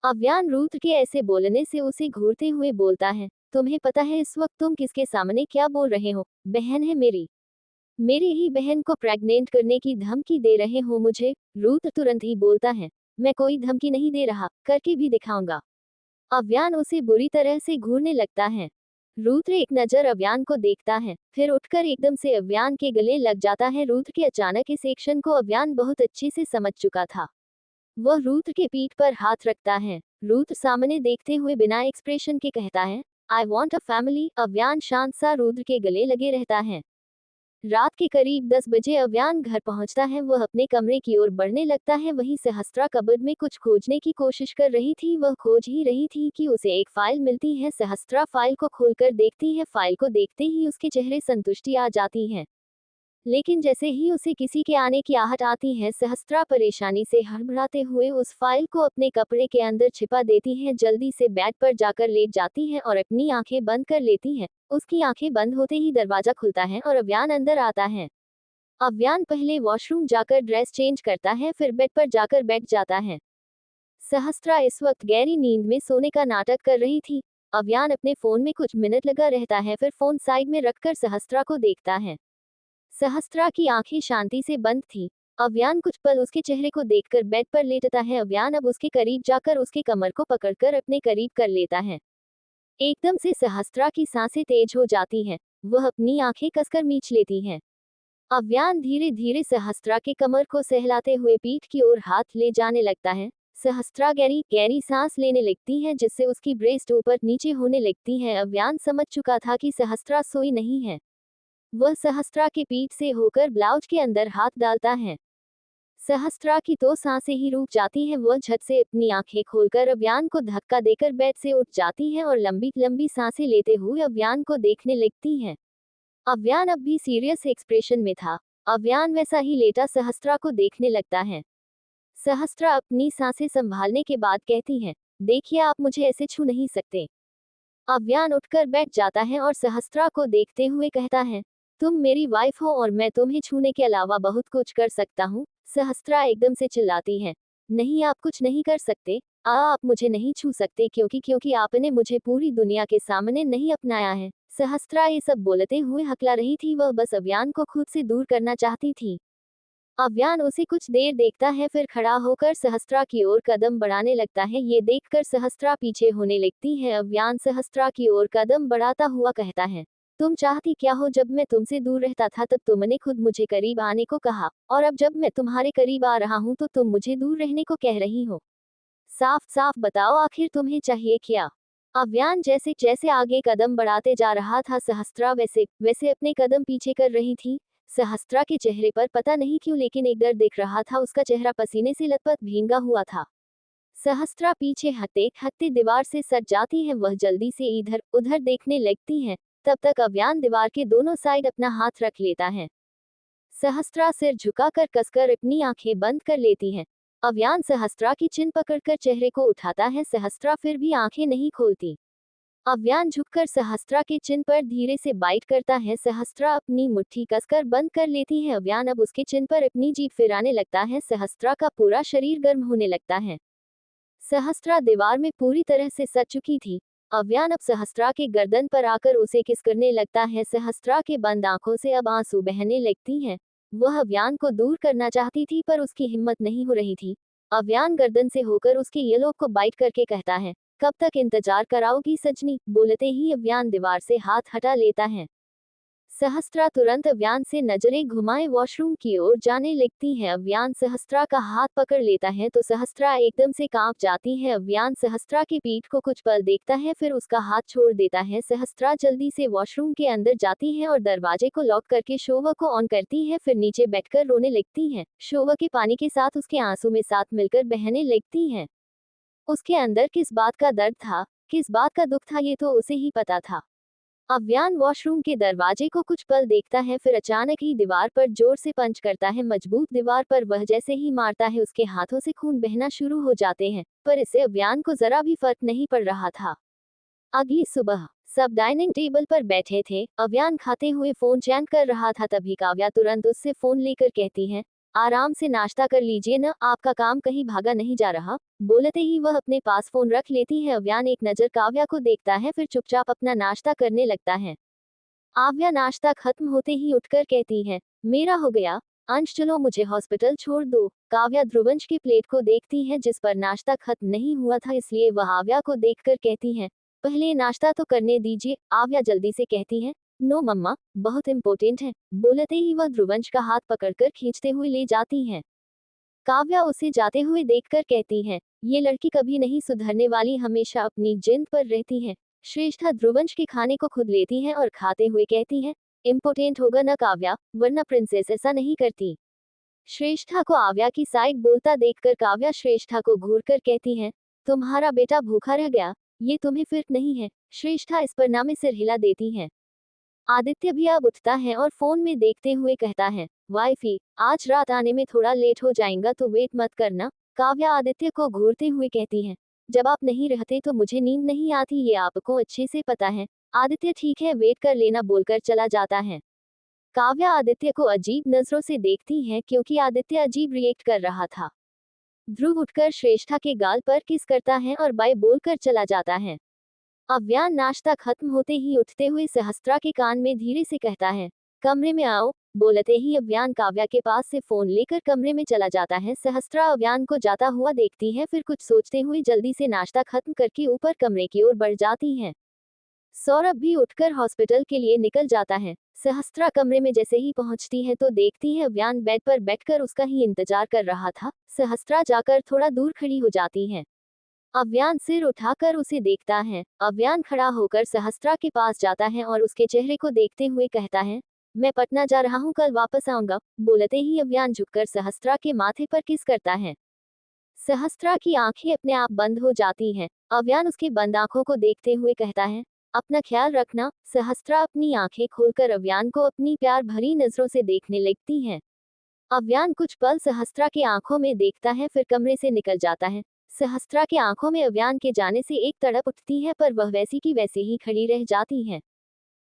अव्यान रुद्र के ऐसे बोलने से उसे घूरते हुए बोलता है, तुम्हें पता है इस वक्त तुम किसके सामने क्या बोल रहे हो? बहन है मेरी। मेरी ही बहन को प्रेग्नेंट करने की धमकी दे रहे हो मुझे? रुद्र तुरंत ही बोलता है, मैं कोई धमकी नहीं दे रहा, करके भी दिखाऊंगा। अव्यान उसे बुरी तरह से घूरने लगता है। रुद्र एक नजर अव्यान को देखता है, फिर उठकर एकदम से अव्यान के गले लग जाता है। रुद्र के अचानक इस एक्शन को अव्यान बहुत अच्छे से समझ चुका था। वह रुद्र के पीठ पर हाथ रखता है। रुद्र सामने देखते हुए बिना एक्सप्रेशन के कहता है, I want a family. Avyan शांत सा रुद्र के गले लगे रहता है। रात के करीब 10 बजे अव्यान घर पहुंचता है। वह अपने कमरे की ओर बढ़ने लगता है। वहीं सहस्त्रा कबर्ड में कुछ खोजने की कोशिश कर रही थी। वह खोज ही रही थी कि उसे एक फाइल मिलती है। सहस्त्रा फाइल को खोलकर देखती है। फाइल को देखते ही उसके चेहरे संतुष्टि आ जाती है। लेकिन जैसे ही उसे किसी के आने की आहट आती है, सहस्त्रा परेशानी से हड़बड़ाते हुए उस फाइल को अपने कपड़े के अंदर छिपा देती है। जल्दी से बेड पर जाकर लेट जाती है और अपनी आंखें बंद कर लेती है। उसकी आंखें बंद होते ही दरवाजा खुलता है और अव्यान अंदर आता है। अव्यान पहले वॉशरूम जाकर ड्रेस चेंज करता है, फिर बेड पर जाकर बैठ जाता है। सहस्त्रा इस वक्त गहरी नींद में सोने का नाटक कर रही थी। अव्यान अपने फोन में कुछ मिनट लगा रहता है, फिर फोन साइड में रखकर सहस्त्रा को देखता है। सहस्त्रा की आंखें शांति से बंद थी। अव्यान कुछ पल उसके चेहरे को देखकर बेड पर लेटता है। अव्यान अब उसके करीब जाकर उसके कमर को पकड़कर अपने करीब कर लेता है। एकदम से सहस्त्रा की सांसें तेज हो जाती हैं। वह अपनी आंखें कसकर मीच लेती है। अव्यान धीरे धीरे सहस्त्रा के कमर को सहलाते हुए पीठ की ओर हाथ ले जाने लगता है। सहस्त्रा गहरी गहरी सांस लेने लगती है, जिससे उसकी ब्रेस्ट ऊपर नीचे होने लगती है। अव्यान समझ चुका था कि सहस्त्रा सोई नहीं है। वह सहस्त्रा के पीठ से होकर ब्लाउज के अंदर हाथ डालता है। सहस्त्रा की तो सांसें ही रुक जाती हैं। वह झट से अपनी आंखें खोलकर अव्यान को धक्का देकर बेड से उठ जाती है और लंबी लंबी सांसें लेते हुए अव्यान को देखने लगती है। अव्यान अब भी सीरियस एक्सप्रेशन में था। अव्यान वैसा ही लेटा सहस्त्रा को देखने लगता है। सहस्त्रा अपनी सांसें संभालने के बाद कहती है, देखिए आप मुझे ऐसे छू नहीं सकते। अव्यान उठकर बैठ जाता है और सहस्त्रा को देखते हुए कहता है, तुम मेरी वाइफ हो और मैं तुम्हें छूने के अलावा बहुत कुछ कर सकता हूँ। सहस्त्रा एकदम से चिल्लाती है, नहीं आप कुछ नहीं कर सकते। आप मुझे नहीं छू सकते क्योंकि आपने मुझे पूरी दुनिया के सामने नहीं अपनाया है। सहस्त्रा ये सब बोलते हुए हकला रही थी। वह बस अव्यान को खुद से दूर करना चाहती थी। अव्यान उसे कुछ देर देखता है, फिर खड़ा होकर सहस्त्रा की ओर कदम बढ़ाने लगता है। ये देखकर सहस्त्रा पीछे होने लगती है। अव्यान सहस्त्रा की ओर कदम बढ़ाता हुआ कहता है, तुम चाहती क्या हो? जब मैं तुमसे दूर रहता था तब तुमने खुद मुझे करीब आने को कहा, और अब जब मैं तुम्हारे करीब आ रहा हूँ तो तुम मुझे दूर रहने को कह रही हो। साफ साफ बताओ आखिर तुम्हें चाहिए क्या? अव्यान जैसे जैसे आगे कदम बढ़ाते जा रहा था, सहस्त्रा वैसे वैसे अपने कदम पीछे कर रही थी। सहस्त्रा के चेहरे पर पता नहीं क्यों लेकिन एक डर दिख रहा था। उसका चेहरा पसीने से लथपथ भींगा हुआ था। सहस्त्रा पीछे हटते हटते दीवार से सट जाती है। वह जल्दी से इधर उधर देखने लगती है। तब तक अव्यान दीवार के दोनों साइड अपना हाथ रख लेता है। सहस्त्रा सिर झुकाकर कसकर अपनी आंखें बंद कर लेती है। अव्यान सहस्त्रा की चिन पकड़कर चेहरे को उठाता है। सहस्त्रा फिर भी आंखें नहीं खोलती। अव्यान झुककर सहस्त्रा के चिन पर धीरे से बाइट करता है। सहस्त्रा अपनी मुट्ठी कसकर बंद कर लेती है। अव्यान अब उसके चिन पर अपनी जीभ फिराने लगता है। सहस्त्रा का पूरा शरीर गर्म होने लगता है। सहस्त्रा दीवार में पूरी तरह से सट चुकी थी। अव्यान अब सहस्त्रा के गर्दन पर आकर उसे किस करने लगता है। सहस्त्रा के बंद आंखों से अब आंसू बहने लगती हैं। वह अव्यान को दूर करना चाहती थी पर उसकी हिम्मत नहीं हो रही थी। अव्यान गर्दन से होकर उसके येलो को बाइट करके कहता है, कब तक इंतजार कराओगी सजनी? बोलते ही अव्यान दीवार से हाथ हटा लेता है। सहस्त्रा तुरंत अव्यान से नजरें घुमाए वॉशरूम की ओर जाने लगती है। अव्यान सहस्त्रा का हाथ पकड़ लेता है तो सहस्त्रा एकदम से कांप जाती है। अव्यान सहस्त्रा की पीठ को कुछ पल देखता है, फिर उसका हाथ छोड़ देता है। सहस्त्रा जल्दी से वॉशरूम के अंदर जाती है और दरवाजे को लॉक करके शोवर को ऑन करती है। फिर नीचे बैठकर रोने लगती है। शोवर के पानी के साथ उसके आंसू में साथ मिलकर बहने लगती है। उसके अंदर किस बात का दर्द था, किस बात का दुख था, ये तो उसे ही पता था। अव्यान वॉशरूम के दरवाजे को कुछ पल देखता है, फिर अचानक ही दीवार पर जोर से पंच करता है। मजबूत दीवार पर वह जैसे ही मारता है उसके हाथों से खून बहना शुरू हो जाते हैं, पर इससे अव्यान को जरा भी फर्क नहीं पड़ रहा था। अगली सुबह सब डाइनिंग टेबल पर बैठे थे। अव्यान खाते हुए फोन चैट कर रहा था। तभी काव्या तुरंत उससे फोन लेकर कहती है, आराम से नाश्ता कर लीजिए न, आपका काम कहीं भागा नहीं जा रहा। बोलते ही वह अपने पास फोन रख लेती है। अव्यान एक नजर काव्या को देखता है, फिर चुपचाप अपना नाश्ता करने लगता है। आव्या नाश्ता खत्म होते ही उठकर कहती है, मेरा हो गया। अंश चलो मुझे हॉस्पिटल छोड़ दो। काव्या ध्रुवंश की प्लेट को देखती है जिस पर नाश्ता खत्म नहीं हुआ था, इसलिए वह आव्या को देखकर कहती है, पहले नाश्ता तो करने दीजिए। आव्या जल्दी से कहती है, नो मम्मा, बहुत इम्पोर्टेंट है। बोलते ही वह ध्रुवंश का हाथ पकड़कर खींचते हुए ले जाती है। काव्या उसे जाते हुए देखकर कहती है, ये लड़की कभी नहीं सुधरने वाली, हमेशा अपनी जिद पर रहती है। श्रेष्ठा ध्रुवंश के खाने को खुद लेती है और खाते हुए कहती है, इम्पोर्टेंट होगा ना काव्या, वरना प्रिंसेस ऐसा नहीं करती। श्रेष्ठा को आव्या की साइड बोलता देखकर काव्या श्रेष्ठा को घूरकर कहती है, तुम्हारा बेटा भूखा रह गया, ये तुम्हें फिर नहीं है। श्रेष्ठा इस पर ना में सिर हिला देती है। आदित्य भी अब उठता है और फोन में देखते हुए कहता है, वाइफी, आज रात आने में थोड़ा लेट हो जाएगा तो वेट मत करना। काव्या आदित्य को घूरते हुए कहती है, जब आप नहीं रहते तो मुझे नींद नहीं आती, ये आपको अच्छे से पता है। आदित्य ठीक है, वेट कर लेना बोलकर चला जाता है। काव्या आदित्य को अजीब नजरों से देखती है क्योंकि आदित्य अजीब रिएक्ट कर रहा था। ध्रुव उठकर श्रेष्ठा के गाल पर किस करता है और बाय बोलकर चला जाता है। अव्यान नाश्ता खत्म होते ही उठते हुए सहस्त्रा के कान में धीरे से कहता है, कमरे में आओ। बोलते ही अव्यान काव्या के पास से फोन लेकर कमरे में चला जाता है। सहस्त्रा अव्यान को जाता हुआ देखती है, फिर कुछ सोचते हुए जल्दी से नाश्ता खत्म करके ऊपर कमरे की ओर बढ़ जाती है। सौरभ भी उठकर हॉस्पिटल के लिए निकल जाता है। सहस्त्रा कमरे में जैसे ही पहुंचती है तो देखती है अव्यान बेड पर बैठकर उसका ही इंतजार कर रहा था। सहस्त्रा जाकर थोड़ा दूर खड़ी हो जाती है। अव्यान सिर उठाकर उसे देखता है। अव्यान खड़ा होकर सहस्त्रा के पास जाता है और उसके चेहरे को देखते हुए कहता है, मैं पटना जा रहा हूँ, कल वापस आऊंगा। बोलते ही अव्यान झुककर सहस्त्रा के माथे पर किस करता है। सहस्त्रा की आंखें अपने आप बंद हो जाती हैं। अव्यान उसके बंद आंखों को देखते हुए कहता है, अपना ख्याल रखना। सहस्त्रा अपनी आंखें खोलकर अव्यान को अपनी प्यार भरी नजरों से देखने लगती है। अव्यान कुछ पल सहस्त्रा की आंखों में देखता है, फिर कमरे से निकल जाता है। सहस्त्रा के आंखों में अव्यान के जाने से एक तड़प उठती है, पर वह वैसी की वैसी ही खड़ी रह जाती है।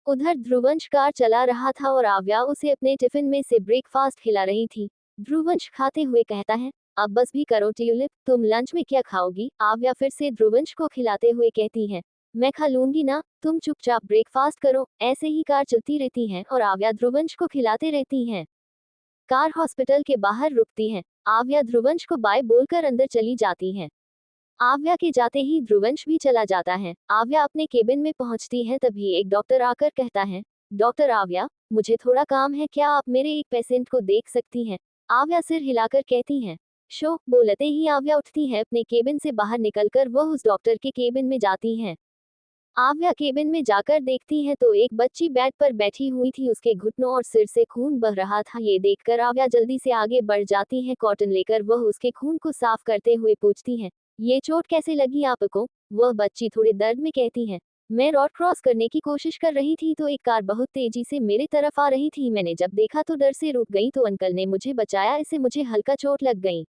उधर ध्रुवंश कार चला रहा था और आव्या उसे अपने टिफिन में से ब्रेकफास्ट खिला रही थी। ध्रुवंश खाते हुए कहता है, अब बस भी करो ट्यूलिप, तुम लंच में क्या खाओगी। आव्या फिर से ध्रुवंश को खिलाते हुए कहती है, मैं खा लूंगी ना, तुम चुपचाप ब्रेकफास्ट करो। ऐसे ही कार चलती रहती है और आव्या ध्रुवंश को खिलाते रहती है। कार हॉस्पिटल के बाहर रुकती है। आव्या ध्रुवंश को बाय बोलकर अंदर चली जाती है। आव्या के जाते ही ध्रुवंश भी चला जाता है। आव्या अपने केबिन में पहुंचती है, तभी एक डॉक्टर आकर कहता है, डॉक्टर आव्या, मुझे थोड़ा काम है, क्या आप मेरे एक पेशेंट को देख सकती हैं। आव्या सिर हिलाकर कहती है, शो। बोलते ही आव्या उठती है, अपने केबिन से बाहर निकलकर वह उस डॉक्टर के केबिन में जाती है। आव्या केबिन में जाकर देखती है तो एक बच्ची बेड पर बैठी हुई थी, उसके घुटनों और सिर से खून बह रहा था। ये देखकर आव्या जल्दी से आगे बढ़ जाती है। कॉटन लेकर वह उसके खून को साफ करते हुए पूछती है, ये चोट कैसे लगी आपको। वह बच्ची थोड़े दर्द में कहती है, मैं रोड क्रॉस करने की कोशिश कर रही थी तो एक कार बहुत तेजी से मेरे तरफ आ रही थी, मैंने जब देखा तो डर से रुक गई, तो अंकल ने मुझे बचाया, इससे मुझे हल्का चोट लग गई।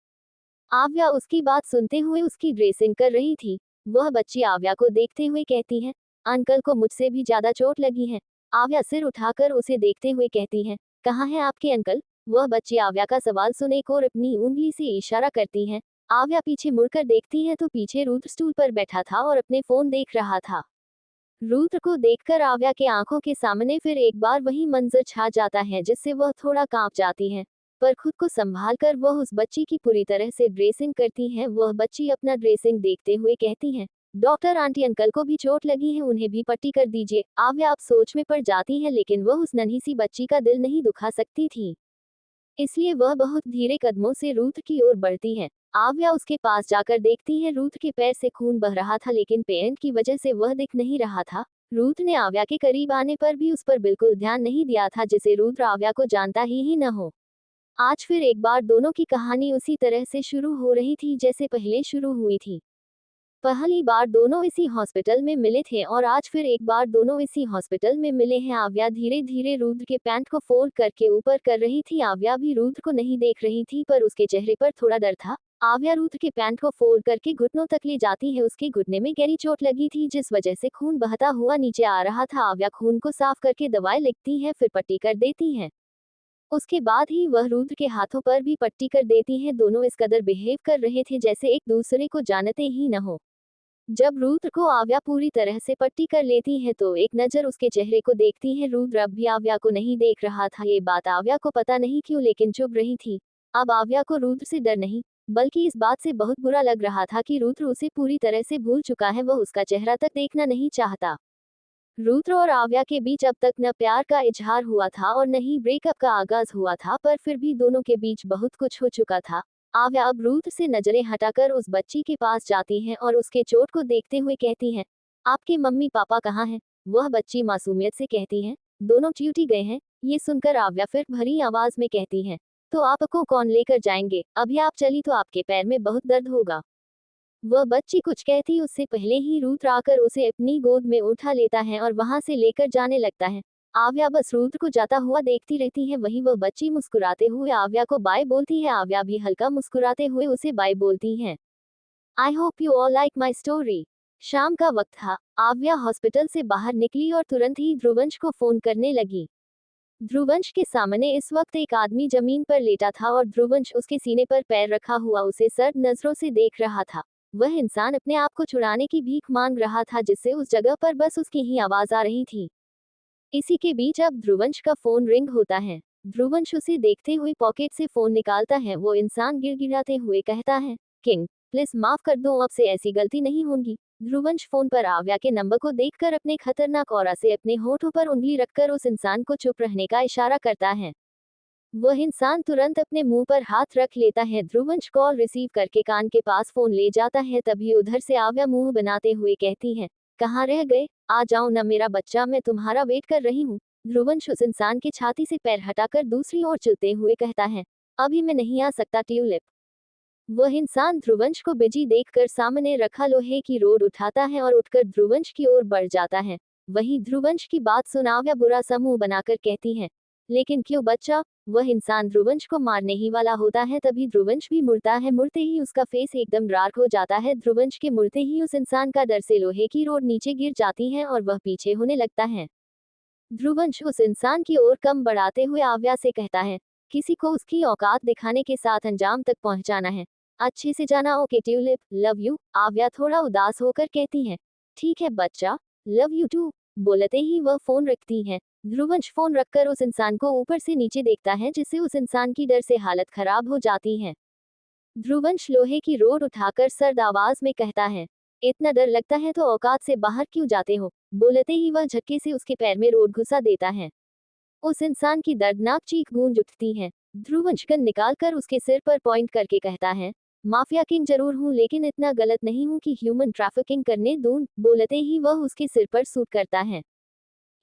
आव्या उसकी बात सुनते हुए उसकी ड्रेसिंग कर रही थी। वह बच्ची आव्या को देखते हुए कहती है, अंकल को मुझसे भी ज्यादा चोट लगी है। आव्या सिर उठाकर उसे देखते हुए कहती है, कहाँ है आपके अंकल। वह बच्ची आव्या का सवाल सुने को और अपनी उंगली से इशारा करती है। आव्या पीछे मुड़कर देखती है तो पीछे रुद्र स्टूल पर बैठा था और अपने फोन देख रहा था। रुद्र को देखकर आव्या के आंखों के सामने फिर एक बार वही मंजर छा जाता है, जिससे वह थोड़ा कांप जाती है, पर खुद को संभाल कर वह उस बच्ची की पूरी तरह से ड्रेसिंग करती है। वह बच्ची अपना ड्रेसिंग देखते हुए कहती है, डॉक्टर आंटी, अंकल को भी चोट लगी है, उन्हें भी पट्टी कर दीजिए। आव्या अब सोच में पड़ जाती है, लेकिन वह उस नन्ही सी बच्ची का दिल नहीं दुखा सकती थी, इसलिए वह बहुत धीरे कदमों से रुद्र की ओर बढ़ती है। आव्या उसके पास जाकर देखती है, रुद्र के पैर से खून बह रहा था, लेकिन पेंट की वजह से वह दिख नहीं रहा था। रुद्र ने आव्या के करीब आने पर भी उस पर बिल्कुल ध्यान नहीं दिया था, जिसे रुद्र आव्या को जानता ही न हो। आज फिर एक बार दोनों की कहानी उसी तरह से शुरू हो रही थी जैसे पहले शुरू हुई थी। पहली बार दोनों इसी हॉस्पिटल में मिले थे और आज फिर एक बार दोनों इसी हॉस्पिटल में मिले हैं। आव्या धीरे धीरे रुद्र के पैंट को फोल्ड करके ऊपर कर रही थी। आव्या भी रुद्र को नहीं देख रही थी, पर उसके चेहरे पर थोड़ा डर था। आव्या रुद्र के पैंट को फोल्ड करके घुटनों तक ले जाती है। उसके घुटने में गहरी चोट लगी थी, जिस वजह से खून बहता हुआ नीचे आ रहा था। आव्या खून को साफ करके दवाई लिखती है, फिर पट्टी कर देती है। उसके बाद ही वह रुद्र के हाथों पर भी पट्टी कर देती है। दोनों इस कदर बिहेव कर रहे थे जैसे एक दूसरे को जानते ही न हो। जब रुद्र को आव्या पूरी तरह से पट्टी कर लेती है तो एक नजर उसके चेहरे को देखती है। रुद्र अब भी आव्या को नहीं देख रहा था। ये बात आव्या को पता नहीं क्यों लेकिन चुप रही थी। अब आव्या को रुद्र से डर नहीं बल्कि इस बात से बहुत बुरा लग रहा था कि रुद्र उसे पूरी तरह से भूल चुका है। वह उसका चेहरा तक देखना नहीं चाहता। रुद्र और आव्या के बीच अब तक न प्यार का इजहार हुआ था और न ही ब्रेकअप का आगाज हुआ था, पर फिर भी दोनों के बीच बहुत कुछ हो चुका था। आव्या अब रुद्र से नजरें हटाकर उस बच्ची के पास जाती है और उसके चोट को देखते हुए कहती है, आपके मम्मी पापा कहाँ हैं? वह बच्ची मासूमियत से कहती है, दोनों ड्यूटी गए हैं। ये सुनकर आव्या फिर भरी आवाज में कहती है, तो आपको कौन लेकर जाएंगे? अभी आप चली तो आपके पैर में बहुत दर्द होगा। वह बच्ची कुछ कहती उससे पहले ही रुद्र आकर उसे अपनी गोद में उठा लेता है और वहां से लेकर जाने लगता है। आव्या बस रुद्र को जाता हुआ देखती रहती है। वहीं वह बच्ची मुस्कुराते हुए आव्या को बाय बोलती है। आव्या भी हल्का मुस्कुराते हुए उसे बाय बोलती है। I hope you all like my story. शाम का वक्त था। आव्या हॉस्पिटल से बाहर निकली और तुरंत ही ध्रुवंश को फोन करने लगी। ध्रुवंश के सामने इस वक्त एक आदमी जमीन पर लेटा था और ध्रुवंश उसके सीने पर पैर रखा हुआ उसे सर्द नजरों से देख रहा था। वह इंसान अपने आप को छुड़ाने की भीख मांग रहा था जिससे उस जगह पर बस उसकी ही आवाज आ रही थी। इसी के बीच अब ध्रुवंश का फोन रिंग होता है। ध्रुवंश उसे देखते हुए पॉकेट से फोन निकालता है। वो इंसान गिड़गिड़ाते हुए कहता है, किंग प्लीज माफ कर दो, अब से ऐसी गलती नहीं होगी। ध्रुवंश फोन पर आव्या के नंबर को देखकर अपने खतरनाक ऑरा से अपने होठों पर उंगली रखकर उस इंसान को चुप रहने का इशारा करता है। वह इंसान तुरंत अपने मुंह पर हाथ रख लेता है। ध्रुवंश कॉल रिसीव करके कान के पास फोन ले जाता है। तभी उधर से आव्या मुंह बनाते हुए कहती है, कहाँ रह गए? आ जाओ न मेरा बच्चा, मैं तुम्हारा वेट कर रही हूँ। ध्रुवंश उस इंसान की छाती से पैर हटाकर दूसरी ओर चलते हुए कहता है, अभी मैं नहीं आ सकता ट्यूलिप। वह इंसान ध्रुवंश को बिजी देखकर सामने रखा लोहे की रोड उठाता है और उठकर ध्रुवंश की ओर बढ़ जाता है। वहीं ध्रुवंश की बात सुन आव्या बुरा सा मुंह बनाकर कहती है, लेकिन क्यों बच्चा? वह इंसान ध्रुवंश को मारने ही वाला होता है। तभी ध्रुवंश भी मुड़ता है। मुड़ते ही उसका फेस एकदम डार्क हो जाता है। ध्रुवंश के मुड़ते ही उस इंसान का डर से लोहे की रोड नीचे गिर जाती है और वह पीछे होने लगता है। ध्रुवंश उस इंसान की ओर कम बढ़ाते हुए आव्या से कहता है, किसी को उसकी औकात दिखाने के साथ अंजाम तक पहुंचाना है। अच्छे से जाना। Okay tulip, love you. आव्या थोड़ा उदास होकर कहती है, ठीक है बच्चा, लव यू टू। बोलते ही वह फोन रखती है। ध्रुवंश फोन रखकर उस इंसान को ऊपर से नीचे देखता है जिससे उस इंसान की डर से हालत खराब हो जाती है। ध्रुवंश लोहे की रोड उठाकर सर्द आवाज में कहता है, इतना डर लगता है तो औकात से बाहर क्यों जाते हो? बोलते ही वह झटके से उसके पैर में रोड घुसा देता है। उस इंसान की दर्दनाक चीख गूंज उठती है। ध्रुवंश गन निकालकर उसके सिर पर पॉइंट करके कहता है, माफिया किंग जरूर हूँ लेकिन इतना गलत नहीं हूँ कि ह्यूमन ट्रैफिकिंग करने दूं। बोलते ही वह उसके सिर पर सूट करता है।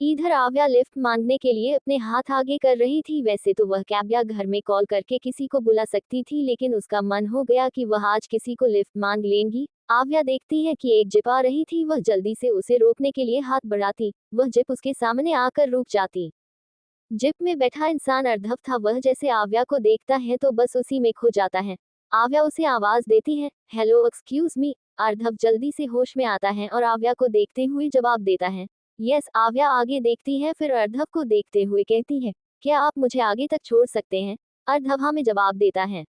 इधर आव्या लिफ्ट मांगने के लिए अपने हाथ आगे कर रही थी। वैसे तो वह कैब या घर में कॉल करके किसी को बुला सकती थी लेकिन उसका मन हो गया कि वह आज किसी को लिफ्ट मांग लेंगी। आव्या देखती है कि एक जिप आ रही थी। वह जल्दी से उसे रोकने के लिए हाथ बढ़ाती। वह जिप उसके सामने आकर रुक जाती। जिप में बैठा इंसान अर्धव था। वह जैसे आव्या को देखता है तो बस उसी में खो जाता है। आव्या उसे आवाज देती है, हेलो एक्सक्यूज मी। अर्धव जल्दी से होश में आता है और आव्या को देखते हुए जवाब देता है, यस। आव्या आगे देखती है फिर अर्धव को देखते हुए कहती है, क्या आप मुझे आगे तक छोड़ सकते हैं? अर्धव हाँ में जवाब देता है।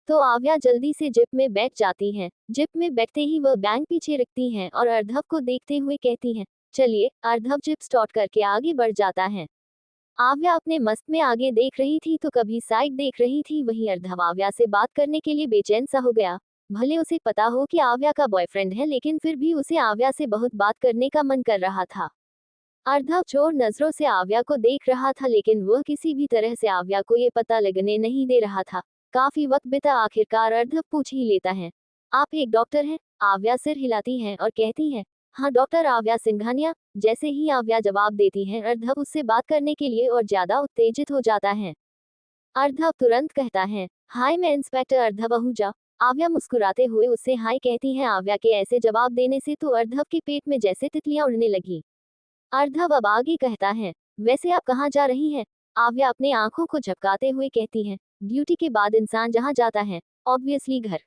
तो आव्या जल्दी से जिप में बैठ जाती है। जिप में बैठते ही वह बैंक पीछे रखती है और अर्धव को देखते हुए कहती है, चलिए। अर्धव जिप स्टार्ट करके आगे बढ़ जाता है। आव्या अपने मस्त में आगे देख रही थी तो कभी साइड देख रही थी। वहीं अर्धव आव्या से बात करने के लिए बेचैन सा हो गया। भले उसे पता हो कि आव्या का बॉयफ्रेंड है लेकिन फिर भी उसे आव्या से बहुत बात करने का मन कर रहा था। अर्धव चोर नजरों से आव्या को देख रहा था लेकिन वह किसी भी तरह से आव्या को ये पता लगने नहीं दे रहा था। काफी वक्त बीता, आखिरकार अर्धव पूछ ही लेता है, आप एक डॉक्टर हैं? आव्या सिर हिलाती है और कहती है, हाँ डॉक्टर आव्या सिंघानिया। जैसे ही आव्या जवाब देती है अर्धव उससे बात करने के लिए और ज्यादा उत्तेजित हो जाता है। अर्धव तुरंत कहता है, हाय मैं इंस्पेक्टर अर्धव आहूजा। आव्या मुस्कुराते हुए उससे हाय कहती है। आव्या के ऐसे जवाब देने से तो अर्धव के पेट में जैसे तितलियां उड़ने लगी। अर्धव अब आगे कहता है, वैसे आप कहाँ जा रही हैं? आव्या अपने आंखों को झपकाते हुए कहती है, ड्यूटी के बाद इंसान जहाँ जाता है, ऑब्वियसली घर।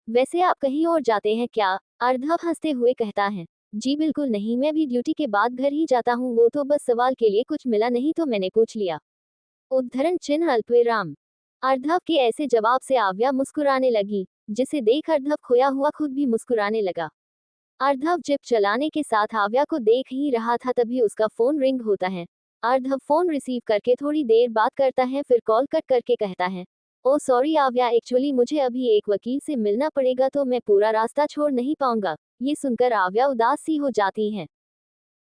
वैसे आप कहीं और जाते हैं क्या? अर्धव हंसते हुए कहता है, जी बिल्कुल नहीं, मैं भी ड्यूटी के बाद घर ही जाता हूँ। वो तो बस सवाल के लिए कुछ मिला नहीं तो मैंने पूछ लिया। उद्धरण चिन्ह अल्पविराम। अर्धव के ऐसे जवाब से आव्या मुस्कुराने लगी, जिसे देख अर्धव खोया हुआ खुद भी मुस्कुराने लगा। अर्धव जिप चलाने के साथ आव्या को देख ही रहा था, तभी उसका फोन रिंग होता है। अर्धव फोन रिसीव करके थोड़ी देर बात करता है, फिर कॉल कट करके कहता है, ओ सॉरी आव्या, एक्चुअली मुझे अभी एक वकील से मिलना पड़ेगा, तो मैं पूरा रास्ता छोड़ नहीं पाऊंगा। ये सुनकर आव्या उदास सी हो जाती है,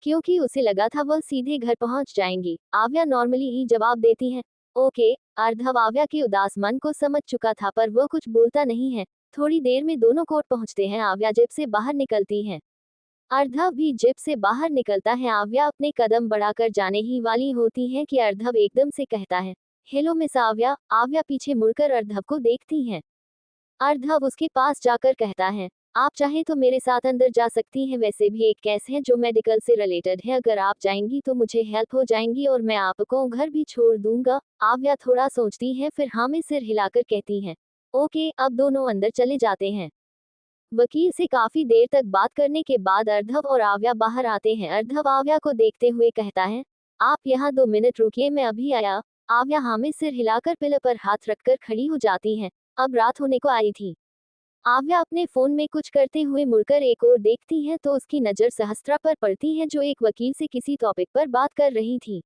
क्योंकि उसे लगा था वह सीधे घर पहुंच जाएंगी। आव्या नॉर्मली ही जवाब देती है, ओके। अर्धव आव्या के उदास मन को समझ चुका था, पर वह कुछ बोलता नहीं है। थोड़ी देर में दोनों कोर्ट पहुंचते हैं। आव्या जिप से बाहर निकलती है, अर्धव भी जिप से बाहर निकलता है। आव्या अपने कदम बढ़ाकर जाने ही वाली होती है कि अर्धव एकदम से कहता है, हेलो मिस आव्या। आव्या पीछे मुड़कर अर्धव को देखती है। अर्धव उसके पास जाकर कहता है, आप चाहे तो मेरे साथ अंदर जा सकती हैं, वैसे भी एक केस है जो मेडिकल से रिलेटेड है, अगर आप जाएंगी तो मुझे हेल्प हो जाएंगी और मैं आपको घर भी छोड़ दूंगा। आव्या थोड़ा सोचती है, फिर हाँ में सिर हिलाकर कहती है, ओके। अब दोनों अंदर चले जाते हैं। वकील से काफी देर तक बात करने के बाद अर्धव और आव्या बाहर आते हैं। अर्धव आव्या को देखते हुए कहता है, आप यहाँ 2 मिनट रुकिए, मैं अभी आया। आव्या हाँ में सिर हिलाकर पिलर पर हाथ रखकर खड़ी हो जाती है। अब रात होने को आई थी। आव्या अपने फोन में कुछ करते हुए मुड़कर एक और देखती है, तो उसकी नजर सहस्त्रा पर पड़ती है, जो एक वकील से किसी टॉपिक पर बात कर रही थी।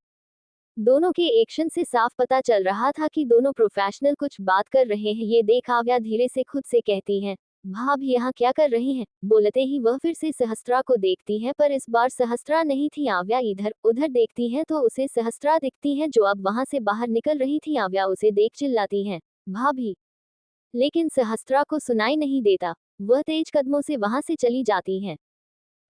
दोनों के एक्शन से साफ पता चल रहा था कि दोनों प्रोफेशनल कुछ बात कर रहे हैं। ये देख आव्या धीरे से खुद से कहती है, भाभी यहाँ क्या कर रही हैं? बोलते ही वह फिर से सहस्त्रा को देखती है, पर इस बार सहस्त्रा नहीं थी। आव्या इधर उधर देखती है तो उसे सहस्त्रा दिखती है, जो अब वहां से बाहर निकल रही थी। आव्या उसे देख चिल्लाती है, भाभी, लेकिन सहस्त्रा को सुनाई नहीं देता। वह तेज कदमों से वहां से चली जाती है।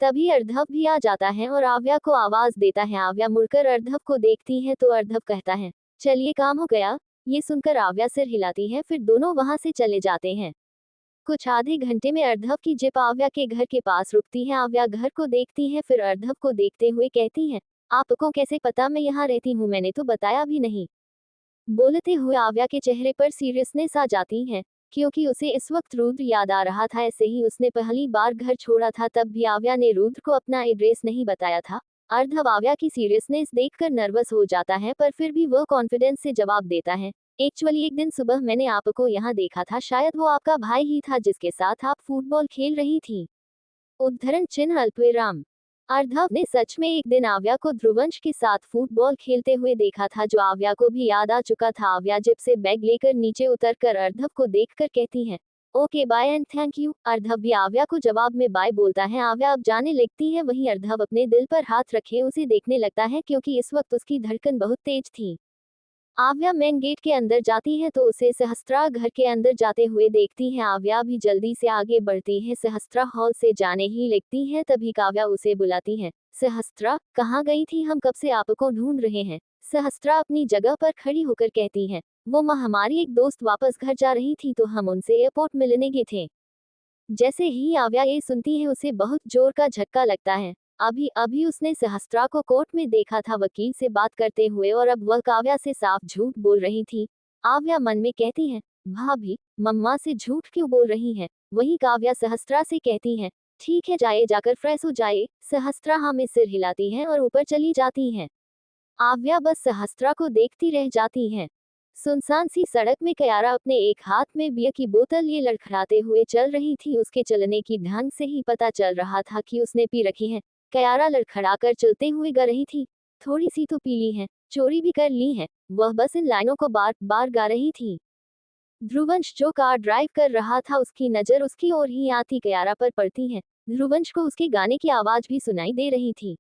तभी अर्धव भी आ जाता है और आव्या को आवाज देता है। आव्या मुड़कर अर्धव को देखती है तो अर्धव कहता है, चलिए काम हो गया। ये सुनकर आव्या सिर हिलाती है, फिर दोनों वहां से चले जाते हैं। कुछ आधे घंटे में अर्धव की जिप आव्या के घर के पास रुकती है। आव्या घर को देखती है, फिर अर्धव को देखते हुए कहती है, आपको कैसे पता मैं यहाँ रहती हूँ? मैंने तो बताया भी नहीं। बोलते हुए आव्या के चेहरे पर सीरियसनेस आ जाती है, क्योंकि उसे इस वक्त रुद्र याद आ रहा था। ऐसे ही उसने पहली बार घर छोड़ा था, तब भी आव्या ने रुद्र को अपना एड्रेस नहीं बताया था। अर्धव आव्या की सीरियसनेस देखकर नर्वस हो जाता है, पर फिर भी वह कॉन्फिडेंस से जवाब देता है, एक्चुअली एक दिन सुबह मैंने आपको यहाँ देखा था, शायद वो आपका भाई ही था जिसके साथ आप फुटबॉल खेल रही थी। उद्धरण चिन्ह अल्पविराम। अर्धव ने सच में एक दिन आव्या को ध्रुवंश के साथ फुटबॉल खेलते हुए देखा था, जो आव्या को भी याद आ चुका था। आव्या जिप से बैग लेकर नीचे उतरकर अर्धव को देखकर कहती है, okay bye and thank you. Ardhav भी आव्या को जवाब में बाय बोलता है। आव्या अब जाने लगती है, वहीं अर्धव अपने दिल पर हाथ रखे उसे देखने लगता है, क्योंकि इस वक्त उसकी धड़कन बहुत तेज थी। आव्या मेन गेट के अंदर जाती है तो उसे सहस्त्रा घर के अंदर जाते हुए देखती है। आव्या भी जल्दी से आगे बढ़ती है। सहस्त्रा हॉल से जाने ही लगती है, तभी काव्या उसे बुलाती है, सहस्त्रा कहाँ गई थी? हम कब से आपको ढूंढ रहे हैं। सहस्त्रा अपनी जगह पर खड़ी होकर कहती है, वो माँ हमारी एक दोस्त वापस घर जा रही थी, तो हम उनसे एयरपोर्ट मिलने गए थे। जैसे ही आव्या ये सुनती है, उसे बहुत जोर का झटका लगता है। अभी अभी उसने सहस्त्रा को कोर्ट में देखा था वकील से बात करते हुए, और अब वह काव्या से साफ झूठ बोल रही थी। आव्या मन में कहती है, भाभी मम्मा से झूठ क्यों बोल रही है? वहीं काव्या सहस्त्रा से कहती है, ठीक है जाए, जाकर फ्रेश हो जाए। सहस्त्रा हाँ में सिर हिलाती है और ऊपर चली जाती है। आव्या बस सहस्त्रा को देखती रह जाती है। सुनसान सी सड़क में कयारा अपने एक हाथ में बियर की बोतल लिए लड़खड़ाते हुए चल रही थी। उसके चलने की ढंग से ही पता चल रहा था कि उसने पी रखी है। कयारा लड़खड़ाकर चलते हुए गा रही थी, थोड़ी सी तो पी ली है, चोरी भी कर ली है। वह बस इन लाइनों को बार बार गा रही थी। ध्रुवंश जो कार ड्राइव कर रहा था, उसकी नजर उसकी ओर ही आती कयारा पर पड़ती है। ध्रुवंश को उसके गाने की आवाज भी सुनाई दे रही थी।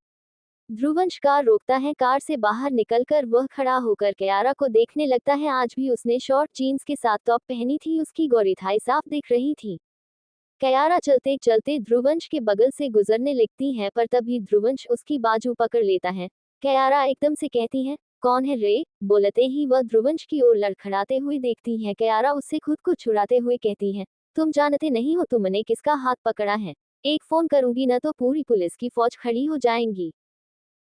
ध्रुवंश कार रोकता है। कार से बाहर निकलकर वह खड़ा होकर कयारा को देखने लगता है। आज भी उसने शॉर्ट जीन्स के साथ टॉप पहनी थी, उसकी गोरी थाई साफ दिख रही थी। कयारा चलते चलते ध्रुवंश के बगल से गुजरने लगती है, पर तभी ध्रुवंश उसकी बाजू पकड़ लेता है। कयारा एकदम से कहती है, कौन है रे? बोलते ही वह ध्रुवंश की ओर लड़खड़ाते हुए देखती है। कयारा उससे खुद को छुड़ाते हुए कहती है, तुम जानते नहीं हो तुमने किसका हाथ पकड़ा है? एक फोन करूंगी न तो पूरी पुलिस की फौज खड़ी हो जाएंगी।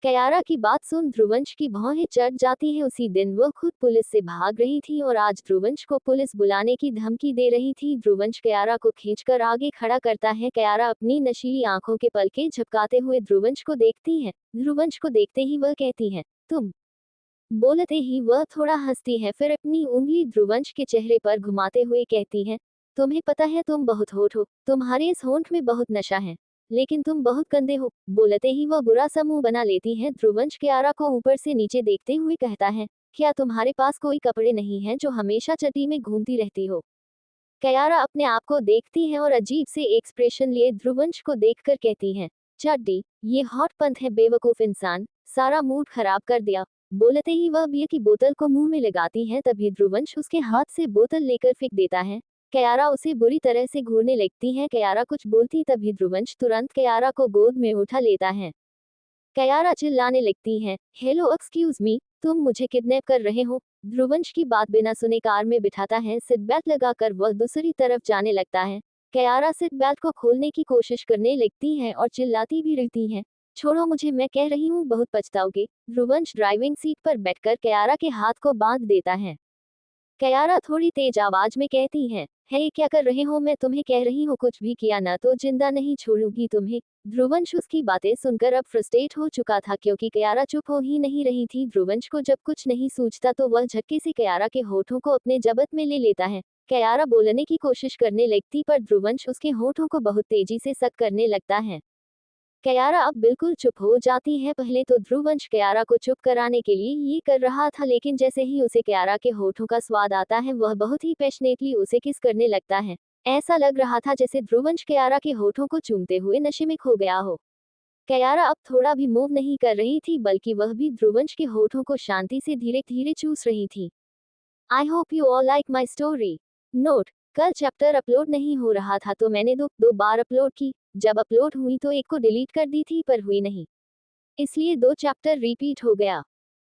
कयारा की बात सुन ध्रुवंश की भौहें चढ़ जाती है। उसी दिन वह खुद पुलिस से भाग रही थी और आज ध्रुवंश को पुलिस बुलाने की धमकी दे रही थी। ध्रुवंश कयारा को खींचकर आगे खड़ा करता है। कयारा अपनी नशीली आंखों के पलके झपकाते हुए ध्रुवंश को देखती है। ध्रुवंश को देखते ही वह कहती है, तुम बोलते ही वह थोड़ा हंसती है, फिर अपनी उंगली ध्रुवंश के चेहरे पर घुमाते हुए कहती है, तुम्हें पता है तुम बहुत होठ हो, तुम्हारे इस होंठ में बहुत नशा है, लेकिन तुम बहुत गंदे हो। बोलते ही वह बुरा सा मुंह बना लेती है। ध्रुवंश क्यारा को ऊपर से नीचे देखते हुए कहता है, क्या तुम्हारे पास कोई कपड़े नहीं हैं जो हमेशा चड्डी में घूमती रहती हो? क्यारा अपने आप को देखती है और अजीब से एक्सप्रेशन लिए ध्रुवंश को देखकर कहती है, चड्डी, ये हॉट पंथ है बेवकूफ इंसान, सारा मूड खराब कर दिया। बोलते ही वह बियर की बोतल को मुंह में लगाती है, तभी ध्रुवंश उसके हाथ से बोतल लेकर फेंक देता है। क्यारा उसे बुरी तरह से घूरने लगती है। क्यारा कुछ बोलती तभी ध्रुवंश तुरंत क्यारा को गोद में उठा लेता है। क्यारा चिल्लाने लगती है, हेलो एक्सक्यूज मी, तुम मुझे किडनैप कर रहे हो? ध्रुवंश की बात बिना सुने कार में बिठाता है। सीट बेल्ट लगाकर वह दूसरी तरफ जाने लगता है। क्यारा सीट बेल्ट को खोलने की कोशिश करने लगती है और चिल्लाती भी रहती है, छोड़ो मुझे, मैं कह रही हूँ बहुत पछताओगे। ध्रुवंश ड्राइविंग सीट पर बैठकर क्यारा के हाथ को बांध देता है। क्यारा थोड़ी तेज आवाज में कहती है, हे क्या कर रहे हो? मैं तुम्हें कह रही हूँ कुछ भी किया ना तो जिंदा नहीं छोड़ूंगी तुम्हें। ध्रुवंश उसकी बातें सुनकर अब फ्रस्ट्रेट हो चुका था, क्योंकि क्यारा चुप हो ही नहीं रही थी। ध्रुवंश को जब कुछ नहीं सूझता तो वह झटके से क्यारा के होठों को अपने जबत में ले लेता है। क्यारा बोलने की कोशिश करने लगती पर ध्रुवंश उसके होठों को बहुत तेजी से सक करने लगता है। क्यारा अब बिल्कुल चुप हो जाती है। पहले तो ध्रुवंश क्यारा को चुप कराने के लिए ये कर रहा था, लेकिन जैसे ही उसे क्यारा के होठों का स्वाद आता है वह बहुत ही पैशनेटली उसे किस करने लगता है। ऐसा लग रहा था जैसे ध्रुवंश क्यारा के होठों को चूमते हुए नशे में खो गया हो। क्यारा अब थोड़ा भी मूव नहीं कर रही थी, बल्कि वह भी ध्रुवंश के होठों को शांति से धीरे धीरे चूस रही थी। I hope you all like my story. Note, कल चैप्टर अपलोड नहीं हो रहा था तो मैंने दो बार अपलोड की। जब अपलोड हुई तो एक को डिलीट कर दी थी पर हुई नहीं, इसलिए 2 चैप्टर रिपीट हो गया।